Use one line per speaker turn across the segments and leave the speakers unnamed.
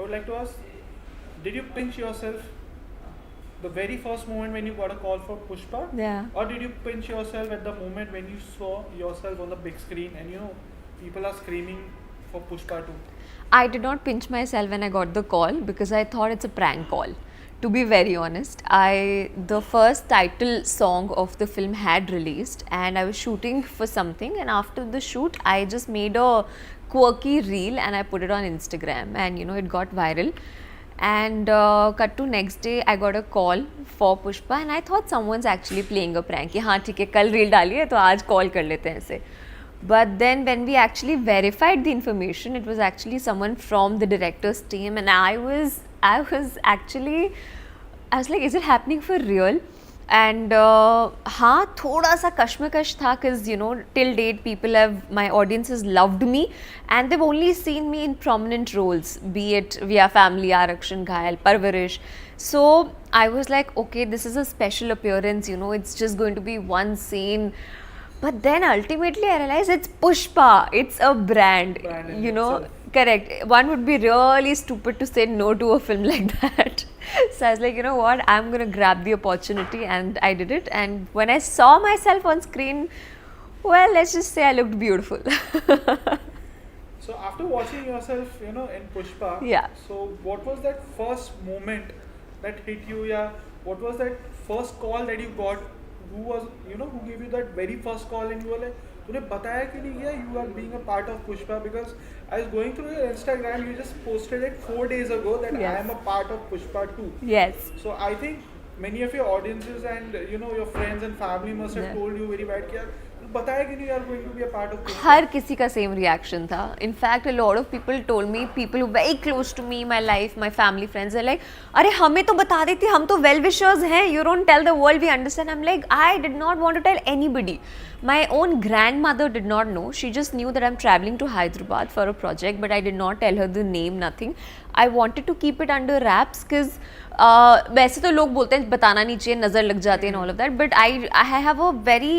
I would like to ask, did you pinch yourself the very first moment when you got a call for Pushpa?
Yeah.
Or did you pinch yourself at the moment when you saw yourself on the big screen and people are screaming for Pushpa 2?
I did not pinch myself when I got the call because I thought it's a prank call. To be very honest, the first title song of the film had released and I was shooting for something, and after the shoot I just made a quirky reel and I put it on Instagram, and it got viral. And cut to next day I got a call for Pushpa and I thought someone's actually playing a prank कि हाँ ठीक है कल reel डाली है तो आज call कर लेते हैं ऐसे. But then when we actually verified the information, it was actually someone from the director's team, and I was actually, I was like, is it happening for real? And हाँ थोड़ा सा कश्मकश था because till date my audience has loved me and they've only seen me in prominent roles, be it via family, Arakshan, Ghayal, Parvarish. So I was like, okay, this is a special appearance, it's just going to be one scene. But then ultimately I realized it's Pushpa, it's a brand,
Brand in itself.
correct. One would be really stupid to say no to a film like that. So I was like, you know what, I'm gonna grab the opportunity, and I did it. And when I saw myself on screen, well, let's just say I looked beautiful.
So after watching yourself, in Pushpa,
Yeah.
so what was that first moment that hit you? Yeah, what was that first call that you got? Who was, who gave you that very first call and you were like, तूने बताया कि नहीं किया you are being a part of Pushpa? Because I was going through your Instagram, you just posted it 4 days ago that I
Yes.
am a part of Pushpa 2.
Yes.
So I think many of your audiences and your friends and family must have
Yeah.
told you very bad कि यार बताया कि नहीं you are going to be a part of Pushpa.
हर किसी का same reaction था. In fact a lot of people told me, people very close to me, my life, my family, friends are like, अरे हमें तो बता देती, हम तो वेल विशर्स हैं, you don't tell the world, we understand. I am like, I did not want to tell anybody. My own grandmother did not know. She just knew that I'm traveling to Hyderabad for a project, but I did not tell her the name, nothing. I wanted to keep it under wraps because वैसे तो लोग बोलते हैं बताना नहीं चाहिए, नज़र लग जाती है and all of that, but I have a very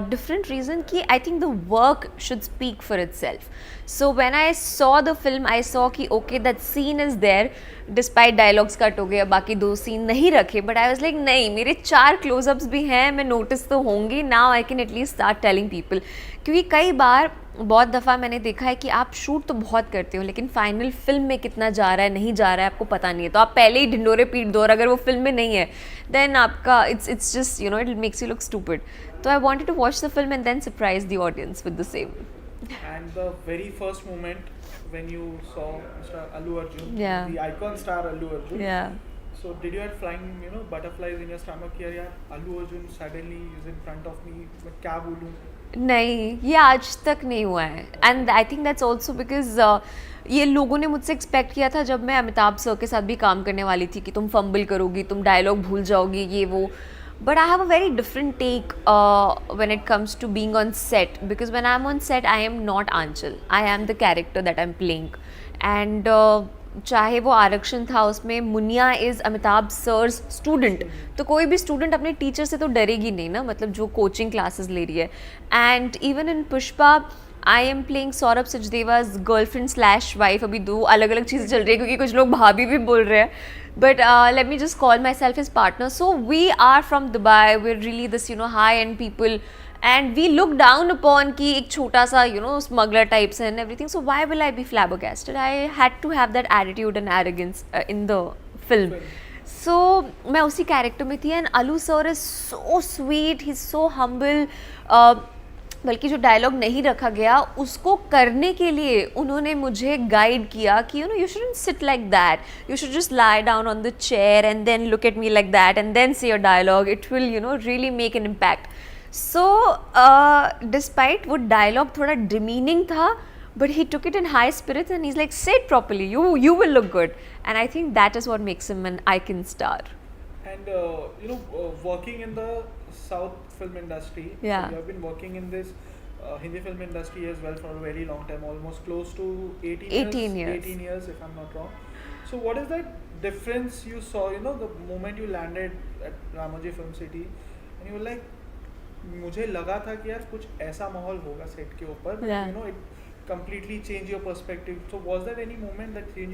different reason कि I think the work should speak for itself. So when I saw the film, I saw कि okay, that scene is there, despite dialogues cut हो गए, बाकी 2 scene नहीं रखे, but I was like नहीं, मेरे 4 close-ups भी हैं, मैं notice तो होंगी. Now I can at least start telling people. क्योंकि कई बार बहुत दफ़ा मैंने देखा है कि आप शूट तो बहुत करते हो लेकिन फाइनल फिल्म में कितना जा रहा है नहीं जा रहा है आपको पता नहीं है, तो आप पहले ही ढिंडोरे पीट दो और अगर वो फिल्म में नहीं है देन आपका it's just it makes you look stupid. So I wanted to watch the film and then surprise the audience with the same.
And the very first moment when you saw Mr. Allu Arjun,
Yeah.
the icon star Allu Arjun.
Yeah.
So did you have flying, butterflies in your stomach here? Yeah, Allu Arjun suddenly is in front of me. मैं क्या बोलूँ?
नहीं, ये आज तक नहीं हुआ है. And I think that's also because ये लोगों ने मुझसे एक्सपेक्ट किया था जब मैं अमिताभ सर के साथ भी काम करने वाली थी कि तुम फंबल करोगी, तुम डायलॉग भूल जाओगी, ये वो. But I have a very different take when it comes to being on set, because when I'm on set I am not Aanchal, I am the character that I'm playing. And चाहे वो आरक्षण था उसमें Muniya is Amitabh sir's student, तो कोई भी student अपने teacher से तो डरेगी नहीं ना, मतलब जो कोचिंग क्लासेस ले रही है. And even in Pushpa I am playing Saurabh Sachdeva's girlfriend slash wife. अभी 2 अलग अलग चीज़ें चल रही है क्योंकि कुछ लोग भाभी भी बोल रहे हैं, but let me just call myself his partner. So we are from Dubai, we're really this high end people, and we look down upon कि एक छोटा सा smuggler types and everything. So why will I be flabbergasted? I had to have that attitude and arrogance in the film. So मैं उसी character में थी. And अलू sir is so sweet, he is so humble. बल्कि जो dialogue नहीं रखा गया उसको करने के लिए उन्होंने मुझे गाइड किया कि you shouldn't sit like that, you should just lie down on the chair and then look at me like that and then say your dialogue, it will really make an impact. So despite वो dialogue थोड़ा demeaning था, but he took it in high spirits and he's like, say it properly, you will look good. And I think that is what makes him an icon star.
And working in the South film industry,
Yeah.
so you have been working in this Hindi film industry as well for a very long time, almost close to 18 years. 18 years if I'm not wrong. So what is that difference you saw, the moment you landed at Ramoji Film City and you were like, मुझे लगा था कि यार कुछ ऐसा माहौल होगा set के ऊपर,
Yeah.
it completely changed your perspective. So was there any moment that changed